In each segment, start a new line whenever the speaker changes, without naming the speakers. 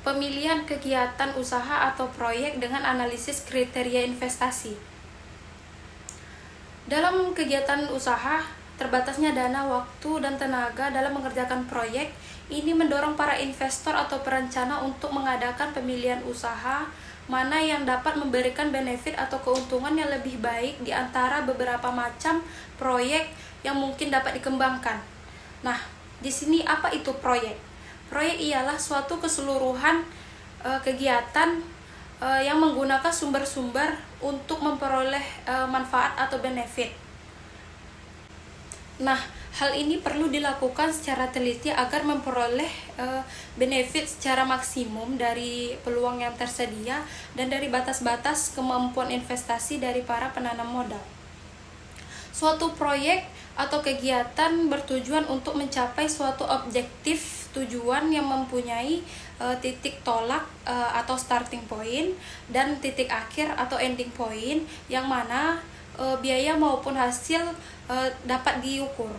Pemilihan kegiatan usaha atau proyek dengan analisis kriteria investasi. Dalam kegiatan usaha, terbatasnya dana, waktu, dan tenaga dalam mengerjakan proyek ini mendorong para investor atau perencana untuk mengadakan pemilihan usaha mana yang dapat memberikan benefit atau keuntungan yang lebih baik di antara beberapa macam proyek yang mungkin dapat dikembangkan. Nah, di sini apa itu proyek? Proyek ialah suatu keseluruhan kegiatan yang menggunakan sumber-sumber untuk memperoleh manfaat atau benefit. Nah, hal ini perlu dilakukan secara teliti agar memperoleh benefit secara maksimum dari peluang yang tersedia dan dari batas-batas kemampuan investasi dari para penanam modal. Suatu proyek atau kegiatan bertujuan untuk mencapai suatu objektif tujuan yang mempunyai titik tolak atau starting point dan titik akhir atau ending point yang mana biaya maupun hasil dapat diukur.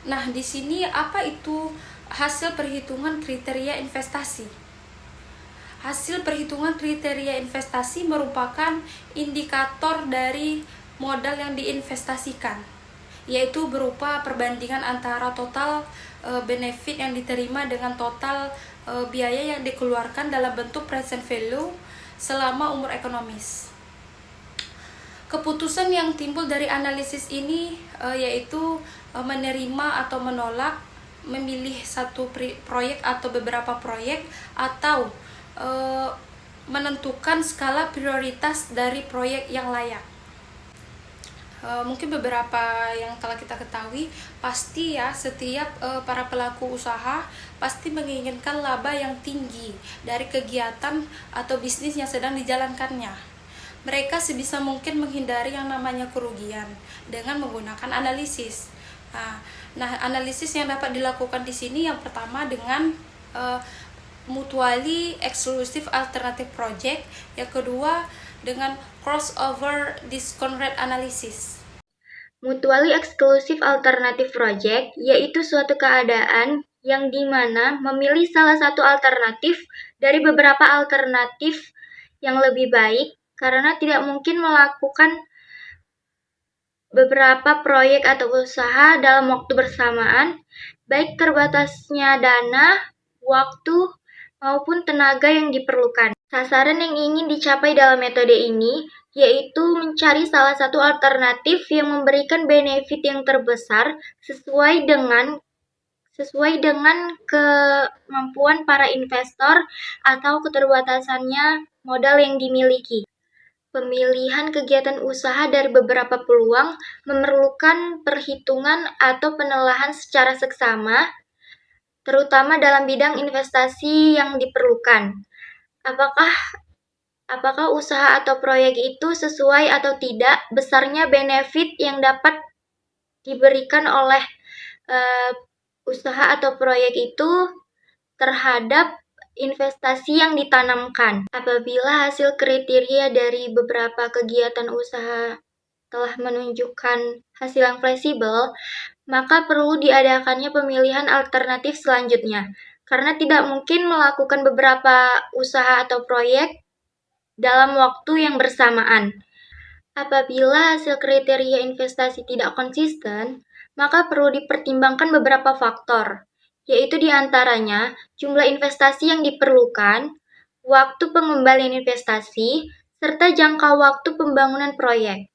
Nah, di sini apa itu hasil perhitungan kriteria investasi? Hasil perhitungan kriteria investasi merupakan indikator dari modal yang diinvestasikan, yaitu berupa perbandingan antara total benefit yang diterima dengan total biaya yang dikeluarkan dalam bentuk present value selama umur ekonomis. Keputusan yang timbul dari analisis ini yaitu menerima atau menolak, memilih satu proyek atau beberapa proyek, atau menentukan skala prioritas dari proyek yang layak. Mungkin beberapa yang telah kita ketahui, pasti ya setiap para pelaku usaha pasti menginginkan laba yang tinggi dari kegiatan atau bisnis yang sedang dijalankannya. Mereka sebisa mungkin menghindari yang namanya kerugian dengan menggunakan analisis. Nah, analisis yang dapat dilakukan di sini yang pertama dengan mutually exclusive alternative project, yang kedua dengan crossover discount rate analysis.
Mutually exclusive alternative project yaitu suatu keadaan yang dimana memilih salah satu alternatif dari beberapa alternatif yang lebih baik karena tidak mungkin melakukan beberapa proyek atau usaha dalam waktu bersamaan, baik terbatasnya dana, waktu, maupun tenaga yang diperlukan. Sasaran yang ingin dicapai dalam metode ini yaitu mencari salah satu alternatif yang memberikan benefit yang terbesar sesuai dengan kemampuan para investor atau keterbatasannya modal yang dimiliki. Pemilihan kegiatan usaha dari beberapa peluang memerlukan perhitungan atau penelaahan secara seksama, terutama dalam bidang investasi yang diperlukan. Apakah usaha atau proyek itu sesuai atau tidak besarnya benefit yang dapat diberikan oleh usaha atau proyek itu terhadap investasi yang ditanamkan. Apabila hasil kriteria dari beberapa kegiatan usaha telah menunjukkan hasil yang fleksibel, maka perlu diadakannya pemilihan alternatif selanjutnya, karena tidak mungkin melakukan beberapa usaha atau proyek dalam waktu yang bersamaan. Apabila hasil kriteria investasi tidak konsisten, maka perlu dipertimbangkan beberapa faktor, yaitu diantaranya jumlah investasi yang diperlukan, waktu pengembalian investasi, serta jangka waktu pembangunan proyek.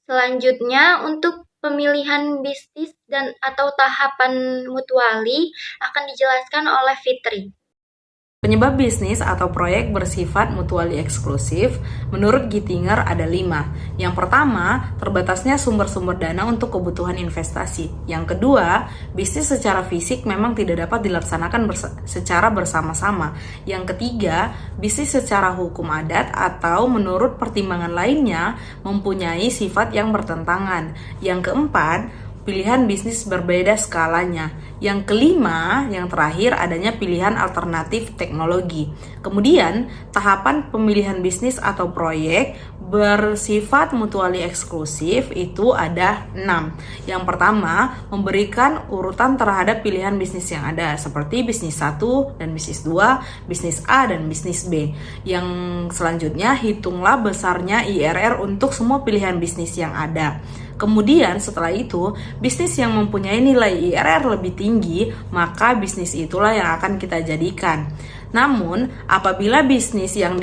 Selanjutnya, untuk Pemilihan bisnis dan atau tahapan mutuali akan dijelaskan oleh Fitri.
Penyebab bisnis atau proyek bersifat mutually eksklusif, menurut Gittinger ada 5. Yang pertama, terbatasnya sumber-sumber dana untuk kebutuhan investasi. Yang kedua, bisnis secara fisik memang tidak dapat dilaksanakan secara bersama-sama. Yang ketiga, bisnis secara hukum adat atau menurut pertimbangan lainnya mempunyai sifat yang bertentangan. Yang keempat, pilihan bisnis berbeda skalanya. Yang kelima, yang terakhir adanya pilihan alternatif teknologi. Kemudian, tahapan pemilihan bisnis atau proyek bersifat mutually eksklusif itu ada 6. Yang pertama, memberikan urutan terhadap pilihan bisnis yang ada, seperti bisnis 1 dan bisnis 2, bisnis A dan bisnis B. Yang selanjutnya, hitunglah besarnya IRR untuk semua pilihan bisnis yang ada. Kemudian setelah itu, bisnis yang mempunyai nilai IRR lebih tinggi, maka bisnis itulah yang akan kita jadikan. Namun, apabila bisnis yang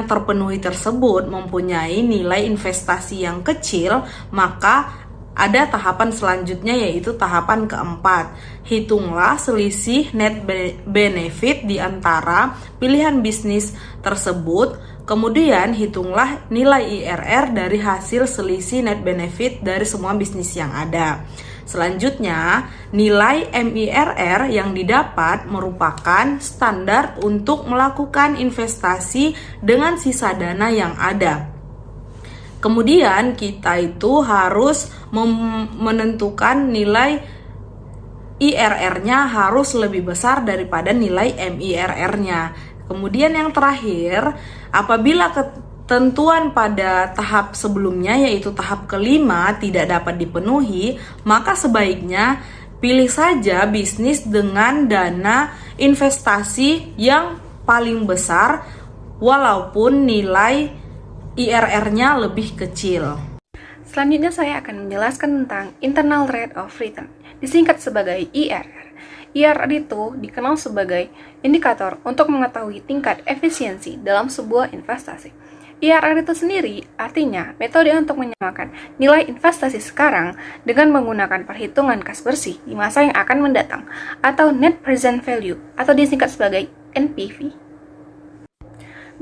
terpenuhi tersebut mempunyai nilai investasi yang kecil, maka ada tahapan selanjutnya, yaitu tahapan keempat. Hitunglah selisih net benefit di antara pilihan bisnis tersebut. Kemudian hitunglah nilai IRR dari hasil selisih net benefit dari semua bisnis yang ada. Selanjutnya, nilai MIRR yang didapat merupakan standar untuk melakukan investasi dengan sisa dana yang ada. Kemudian kita itu harus menentukan nilai IRR-nya harus lebih besar daripada nilai MIRR-nya. Kemudian yang terakhir, apabila ketentuan pada tahap sebelumnya yaitu tahap kelima tidak dapat dipenuhi, maka sebaiknya pilih saja bisnis dengan dana investasi yang paling besar walaupun nilai IRR-nya lebih kecil.
Selanjutnya saya akan menjelaskan tentang internal rate of return, disingkat sebagai IRR. IRR itu dikenal sebagai indikator untuk mengetahui tingkat efisiensi dalam sebuah investasi. IRR itu sendiri artinya metode untuk menyamakan nilai investasi sekarang dengan menggunakan perhitungan kas bersih di masa yang akan mendatang atau net present value atau disingkat sebagai NPV.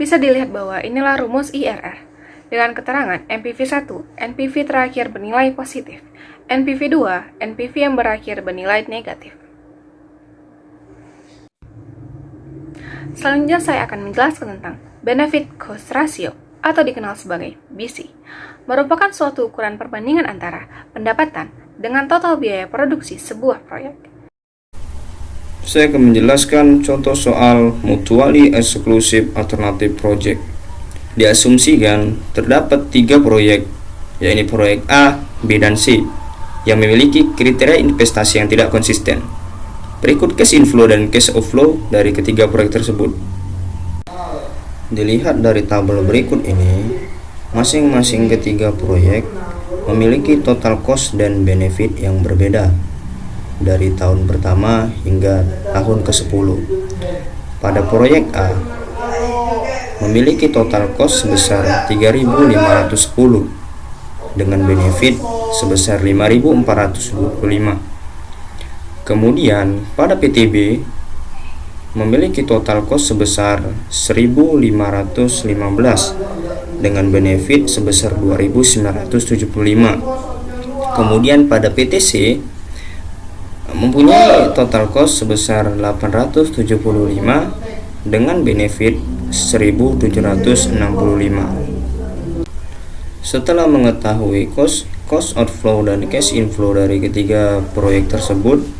Bisa dilihat bahwa inilah rumus IRR dengan keterangan NPV 1, NPV terakhir bernilai positif, NPV 2, NPV yang berakhir bernilai negatif. Selanjutnya saya akan menjelaskan tentang Benefit Cost Ratio atau dikenal sebagai BC. Merupakan suatu ukuran perbandingan antara pendapatan dengan total biaya produksi sebuah proyek.
Saya akan menjelaskan contoh soal mutually exclusive alternative project. Diasumsikan terdapat 3 proyek, yaitu proyek A, B, dan C, yang memiliki kriteria investasi yang tidak konsisten. Berikut cash inflow dan cash outflow dari ketiga proyek tersebut. Dilihat dari tabel berikut ini, masing-masing ketiga proyek memiliki total cost dan benefit yang berbeda dari tahun pertama hingga tahun ke-10. Pada proyek A, memiliki total cost sebesar 3.510 dengan benefit sebesar 5.425. Kemudian pada PTB memiliki total cost sebesar 1.515 dengan benefit sebesar 2.975. Kemudian pada PTC mempunyai total cost sebesar 875 dengan benefit 1.765. Setelah mengetahui cost outflow dan cash inflow dari ketiga proyek tersebut,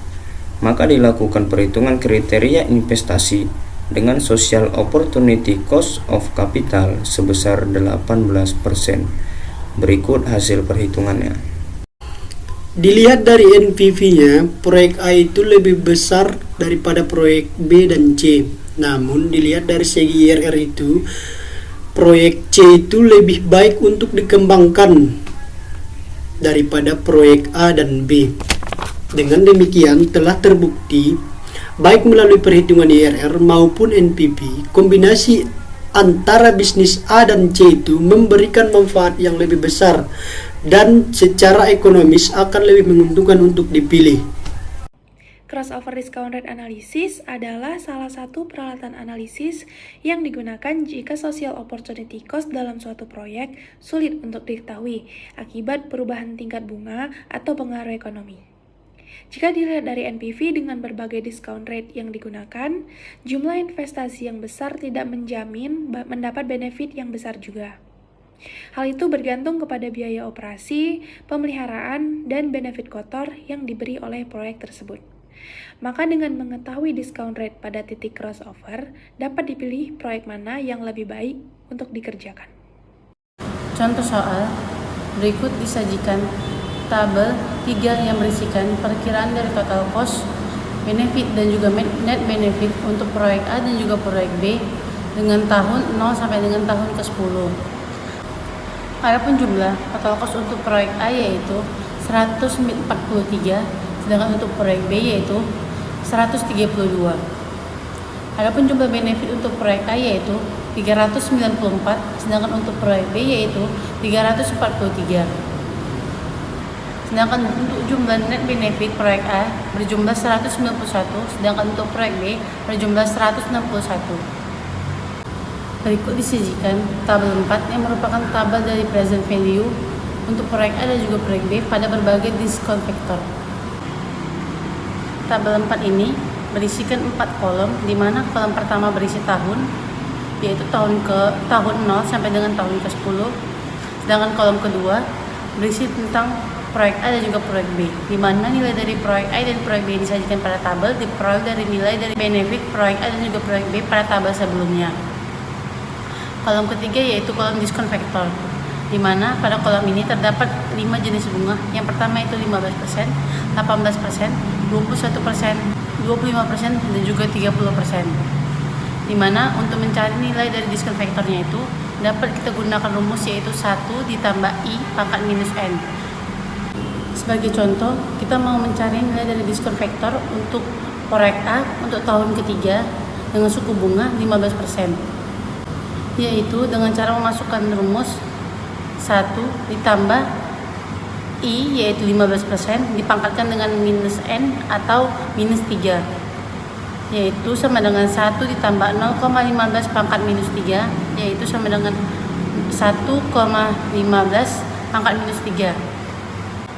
maka dilakukan perhitungan kriteria investasi dengan social opportunity cost of capital sebesar 18%. Berikut hasil perhitungannya.
Dilihat dari NPV-nya, proyek A itu lebih besar daripada proyek B dan C. Namun dilihat dari segi IRR itu, proyek C itu lebih baik untuk dikembangkan daripada proyek A dan B. Dengan demikian telah terbukti baik melalui perhitungan IRR maupun NPV, kombinasi antara bisnis A dan C itu memberikan manfaat yang lebih besar dan secara ekonomis akan lebih menguntungkan untuk dipilih.
Crossover discount rate analysis adalah salah satu peralatan analisis yang digunakan jika social opportunity cost dalam suatu proyek sulit untuk diketahui akibat perubahan tingkat bunga atau pengaruh ekonomi. Jika dilihat dari NPV dengan berbagai discount rate yang digunakan, jumlah investasi yang besar tidak menjamin mendapat benefit yang besar juga. Hal itu bergantung kepada biaya operasi, pemeliharaan, dan benefit kotor yang diberi oleh proyek tersebut. Maka dengan mengetahui discount rate pada titik crossover, dapat dipilih proyek mana yang lebih baik untuk dikerjakan.
Contoh soal, berikut disajikan tabel 3 yang berisikan perkiraan dari total cost, benefit dan juga net benefit untuk proyek A dan juga proyek B dengan tahun 0 sampai dengan tahun ke-10. Adapun jumlah total cost untuk proyek A yaitu 143, sedangkan untuk proyek B yaitu 132. Adapun jumlah benefit untuk proyek A yaitu 394, sedangkan untuk proyek B yaitu 343. Sedangkan untuk jumlah net benefit proyek A berjumlah 191, sedangkan untuk proyek B berjumlah 161. Berikut disajikan tabel 4 yang merupakan tabel dari present value untuk proyek A dan juga proyek B pada berbagai discount factor. Tabel 4 ini berisikan 4 kolom, di mana kolom pertama berisi tahun, yaitu tahun 0 sampai dengan tahun ke-10. Sedangkan kolom kedua berisi tentang proyek A dan juga proyek B, di mana nilai dari proyek A dan proyek B yang disajikan pada tabel diperoleh dari nilai dari benefit proyek A dan juga proyek B pada tabel sebelumnya. Kolom ketiga yaitu kolom discount factor, di mana pada kolom ini terdapat 5 jenis bunga. Yang pertama itu 15%, 18%, 21%, 25%, dan juga 30%. Di mana untuk mencari nilai dari discount factornya itu dapat kita gunakan rumus yaitu 1 ditambah I pangkat minus N. Sebagai contoh, kita mau mencari nilai dari discount factor untuk proyek A untuk tahun ketiga dengan suku bunga 15%, yaitu dengan cara memasukkan rumus 1 ditambah I yaitu 15% dipangkatkan dengan minus N atau minus 3, yaitu sama dengan 1 ditambah 0,15 pangkat minus 3 yaitu sama dengan 1,15 pangkat minus 3.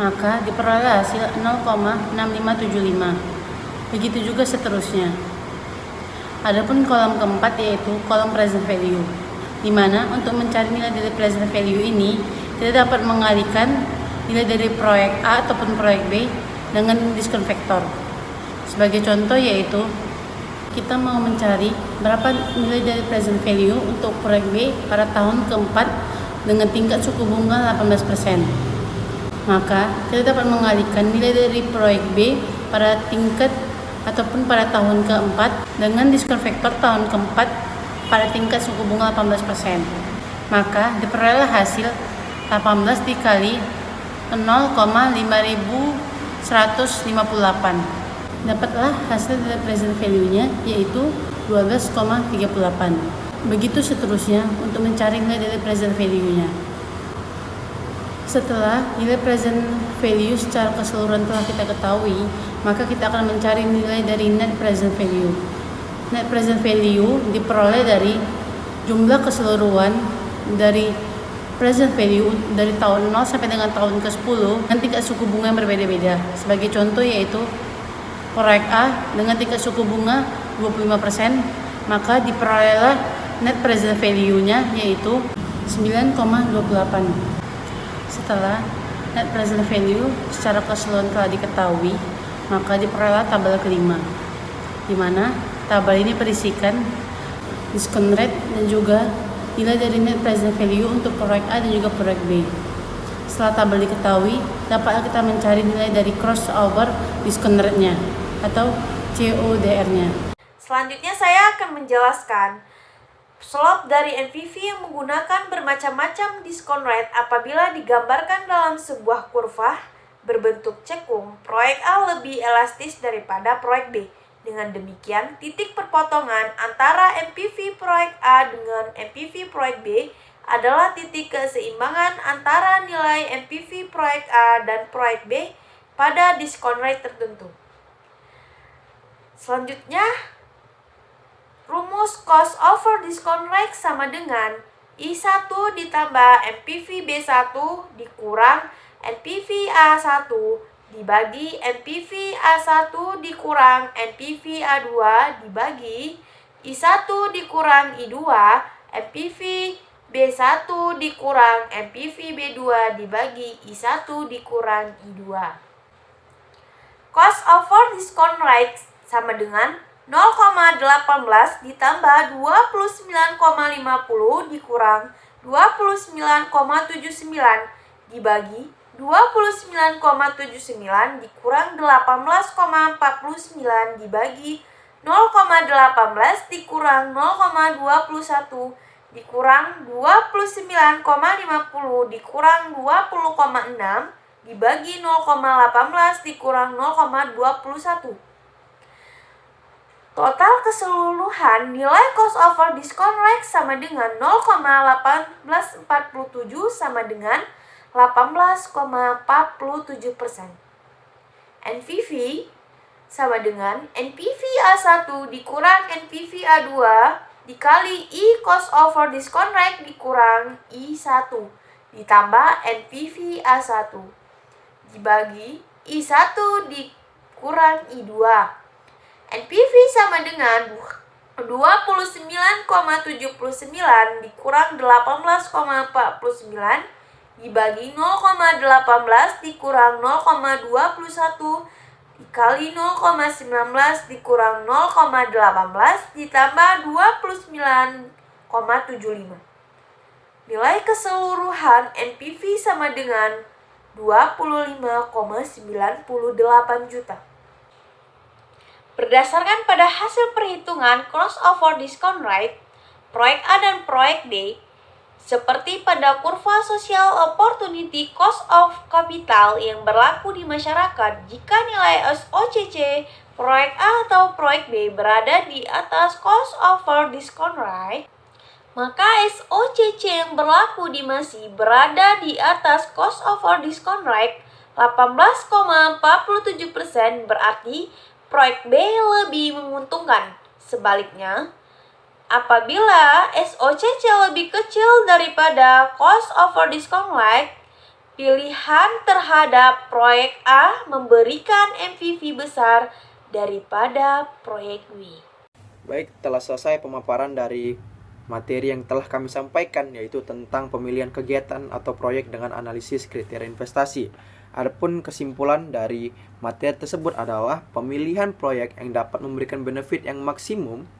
Maka diperoleh hasil 0,6575. Begitu juga seterusnya. Adapun kolom keempat yaitu kolom present value, di mana untuk mencari nilai dari present value ini kita dapat mengalihkan nilai dari proyek A ataupun proyek B dengan discount factor. Sebagai contoh yaitu kita mau mencari berapa nilai dari present value untuk proyek B pada tahun keempat dengan tingkat suku bunga 18%. Maka kita dapat mengalihkan nilai dari proyek B pada tingkat ataupun pada tahun keempat dengan discount factor tahun keempat pada tingkat suku bunga 18%. Maka diperoleh hasil 18 dikali 0,5158. Dapatlah hasil dari present value-nya yaitu 12,38. Begitu seterusnya untuk mencari nilai dari present value-nya. Setelah nilai present value secara keseluruhan telah kita ketahui, maka kita akan mencari nilai dari net present value. Net present value diperoleh dari jumlah keseluruhan dari present value dari tahun 0 sampai dengan tahun ke-10 dengan tingkat suku bunga yang berbeda-beda. Sebagai contoh yaitu proyek A dengan tingkat suku bunga 25%, maka diperolehlah net present value-nya yaitu 9,28. Setelah net present value secara keseluruhan telah diketahui, maka diperoleh tabel kelima, di mana tabel ini berisikan discount rate dan juga nilai dari net present value untuk proyek A dan juga proyek B. Setelah tabel diketahui, dapatlah kita mencari nilai dari crossover discount rate-nya atau CODR-nya.
Selanjutnya saya akan menjelaskan slope dari NPV yang menggunakan bermacam-macam discount rate apabila digambarkan dalam sebuah kurva berbentuk cekung. Proyek A lebih elastis daripada proyek B. Dengan demikian, titik perpotongan antara NPV proyek A dengan NPV proyek B adalah titik keseimbangan antara nilai NPV proyek A dan proyek B pada diskon rate tertentu. Selanjutnya, rumus cost over discount rate sama dengan I1 ditambah NPV B1 dikurang NPV A1 dibagi NPV A1 dikurang NPV A2 dibagi I1 dikurang I2 NPV B1 dikurang NPV B2 dibagi I1 dikurang I2. Cost over discount rate sama dengan 0,18 ditambah 29,50 dikurang 29,79 dibagi 29,79 dikurang 18,49 dibagi 0,18 dikurang 0,21 dikurang 29,50 dikurang 20,6 dibagi 0,18 dikurang 0,21. Total keseluruhan nilai cost over discount rate sama dengan 0,1847 sama dengan 18,47%. NPV sama dengan NPV A1 dikurang NPV A2 dikali I cost over discount rate dikurang I1 ditambah NPV A1 dibagi I1 dikurang I2. NPV sama dengan 29,79 dikurang 18,49 dibagi 0,18 dikurang 0,21 dikali 0,19 dikurang 0,18 ditambah 29,75. Nilai keseluruhan NPV sama dengan 25,98 juta. Berdasarkan pada hasil perhitungan crossover discount rate, proyek A dan proyek D, seperti pada kurva social opportunity cost of capital yang berlaku di masyarakat, jika nilai SOCC proyek A atau proyek B berada di atas cost over discount rate, maka SOCC yang berlaku di MASI berada di atas cost over discount rate 18,47%, berarti proyek B lebih menguntungkan. Sebaliknya, apabila SOCC lebih kecil daripada cost over discount rate, pilihan terhadap proyek A memberikan NPV besar daripada proyek B.
Baik, telah selesai pemaparan dari materi yang telah kami sampaikan, yaitu tentang pemilihan kegiatan atau proyek dengan analisis kriteria investasi. Adapun kesimpulan dari materi tersebut adalah pemilihan proyek yang dapat memberikan benefit yang maksimum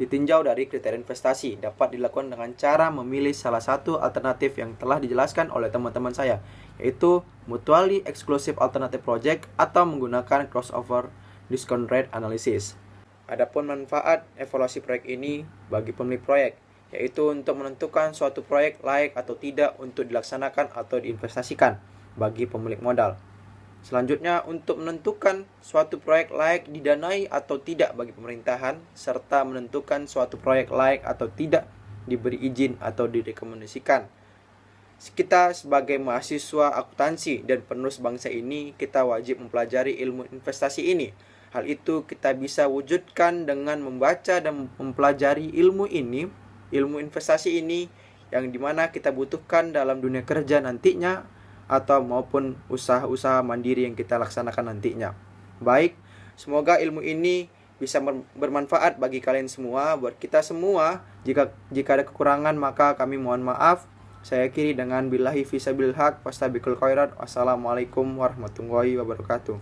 ditinjau dari kriteria investasi dapat dilakukan dengan cara memilih salah satu alternatif yang telah dijelaskan oleh teman-teman saya, yaitu mutually exclusive alternative project atau menggunakan crossover discount rate analysis. Adapun manfaat evaluasi proyek ini bagi pemilik proyek, yaitu untuk menentukan suatu proyek layak atau tidak untuk dilaksanakan atau diinvestasikan bagi pemilik modal. Selanjutnya, untuk menentukan suatu proyek layak didanai atau tidak bagi pemerintahan, serta menentukan suatu proyek layak atau tidak diberi izin atau direkomendasikan. Kita sebagai mahasiswa akuntansi dan penerus bangsa ini, kita wajib mempelajari ilmu investasi ini. Hal itu kita bisa wujudkan dengan membaca dan mempelajari ilmu investasi ini, yang dimana kita butuhkan dalam dunia kerja nantinya, atau maupun usaha-usaha mandiri yang kita laksanakan nantinya. Baik, semoga ilmu ini bisa bermanfaat bagi kalian semua, buat kita semua. Jika ada kekurangan maka kami mohon maaf. Saya akhiri dengan billahi fisabilil haq wastabiqul khairat. Wassalamualaikum warahmatullahi wabarakatuh.